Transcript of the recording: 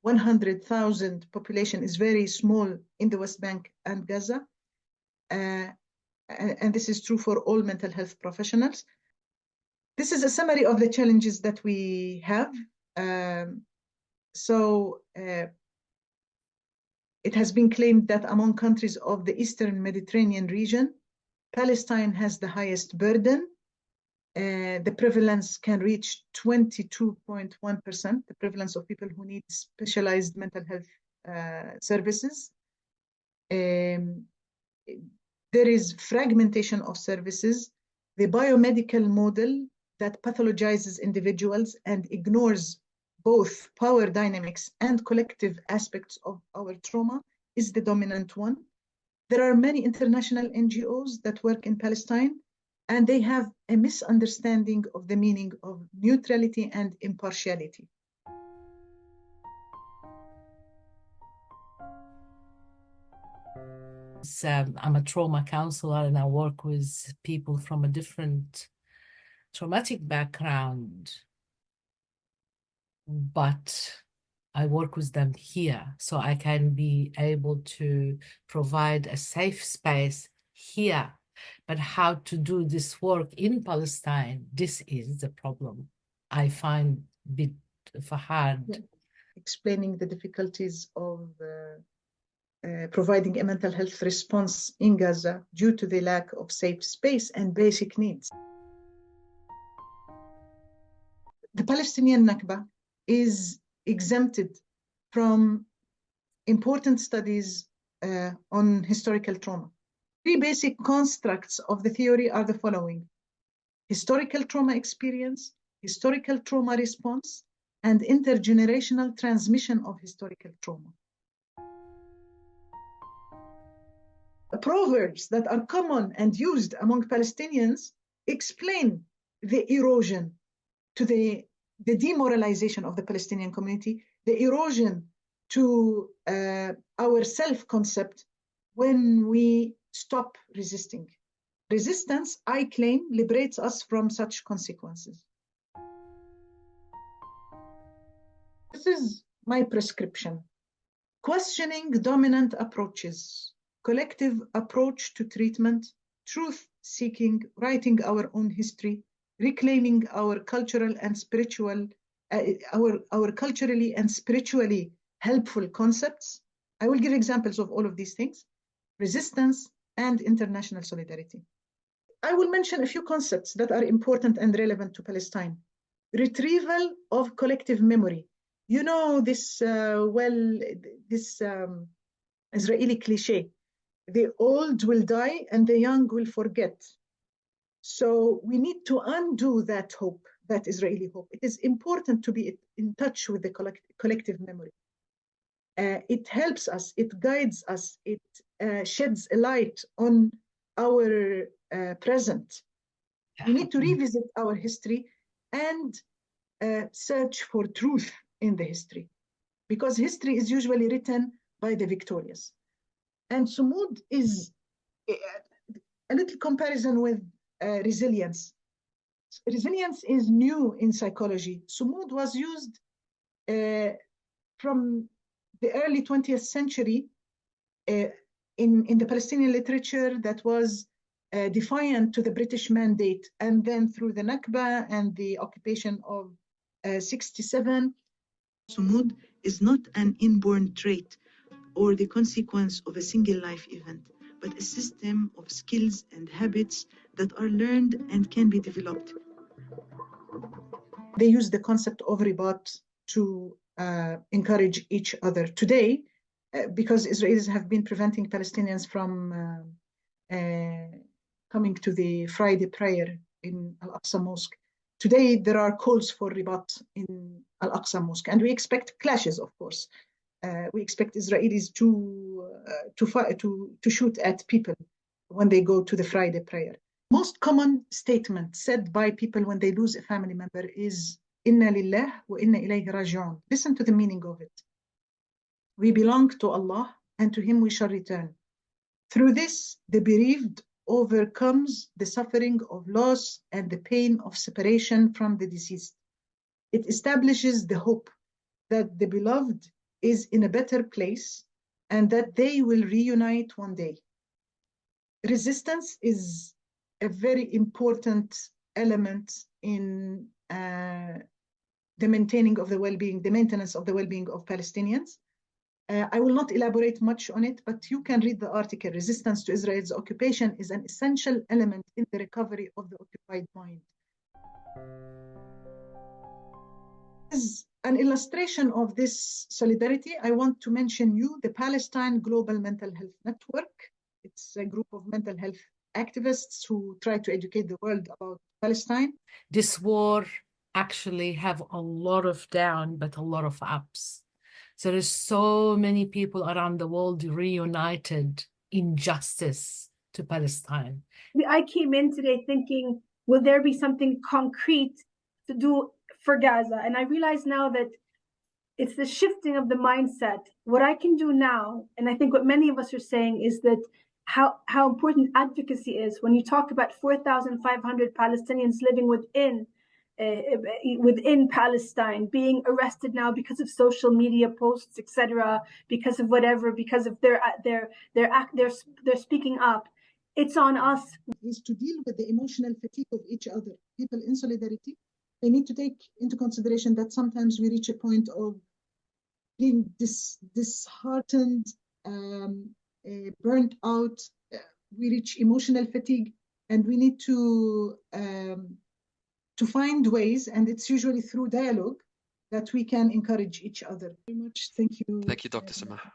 100,000 population is very small in the West Bank and Gaza. And this is true for all mental health professionals. This is a summary of the challenges that we have. It has been claimed that among countries of the Eastern Mediterranean region, Palestine has the highest burden. The prevalence can reach 22.1%, the prevalence of people who need specialized mental health services. There is fragmentation of services. The biomedical model that pathologizes individuals and ignores both power dynamics and collective aspects of our trauma is the dominant one. There are many international NGOs that work in Palestine, and they have a misunderstanding of the meaning of neutrality and impartiality. I'm a trauma counselor, and I work with people from a different traumatic background, but I work with them here, so I can be able to provide a safe space here. But how to do this work in Palestine, this is the problem. I find a bit hard. Yeah. Explaining the difficulties of providing a mental health response in Gaza due to the lack of safe space and basic needs. The Palestinian Nakba is exempted from important studies on historical trauma. Three basic constructs of the theory are the following: historical trauma experience, historical trauma response, and intergenerational transmission of historical trauma. Proverbs that are common and used among Palestinians explain the erosion to the demoralization of the Palestinian community, the erosion to our self-concept when we stop resisting. Resistance, I claim, liberates us from such consequences. This is my prescription. Questioning dominant approaches, collective approach to treatment, truth-seeking, writing our own history, reclaiming our cultural and spiritual, our culturally and spiritually helpful concepts. I will give examples of all of these things: resistance and international solidarity. I will mention a few concepts that are important and relevant to Palestine. Retrieval of collective memory. You know this Israeli cliche: the old will die and the young will forget. So we need to undo that hope, that Israeli hope. It is important to be in touch with the collective memory. It helps us, it guides us, it sheds a light on our present. We need to revisit our history and search for truth in the history, because history is usually written by the victorious. And Sumud is a little comparison with resilience. Resilience is new in psychology. Sumud was used from the early 20th century in the Palestinian literature that was defiant to the British mandate. And then through the Nakba and the occupation of 67, Sumud is not an inborn trait or the consequence of a single life event, but a system of skills and habits that are learned and can be developed. They use the concept of ribat to encourage each other. Today, because Israelis have been preventing Palestinians from coming to the Friday prayer in Al-Aqsa Mosque, today there are calls for ribat in Al-Aqsa Mosque, and we expect clashes, of course. We expect Israelis to shoot at people when they go to the Friday prayer. Most common statement said by people when they lose a family member is "Inna lillah wa inna ilayhi raji'un." Listen to the meaning of it. We belong to Allah, and to Him we shall return. Through this, the bereaved overcomes the suffering of loss and the pain of separation from the deceased. It establishes the hope that the beloved is in a better place and that they will reunite one day. Resistance is a very important element in the maintenance of the well-being of Palestinians. I will not elaborate much on it, but you can read the article. Resistance to Israel's occupation is an essential element in the recovery of the occupied mind. As an illustration of this solidarity, I want to mention the Palestine Global Mental Health Network. It's a group of mental health activists who try to educate the world about Palestine. This war actually have a lot of down, but a lot of ups. So there's so many people around the world reunited in justice to Palestine. I came in today thinking, will there be something concrete to do for Gaza? And I realize now that it's the shifting of the mindset. What I can do now, and I think what many of us are saying, is that how important advocacy is. When you talk about 4,500 Palestinians living within Palestine, being arrested now because of social media posts, etc., because of whatever, because of they're speaking up. It's on us. Is to deal with the emotional fatigue of each other. People in solidarity, they need to take into consideration that sometimes we reach a point of being disheartened, burnt out. We reach emotional fatigue, and we need to find ways, and it's usually through dialogue, that we can encourage each other. Very much. Thank you. Thank you, Dr. Samah.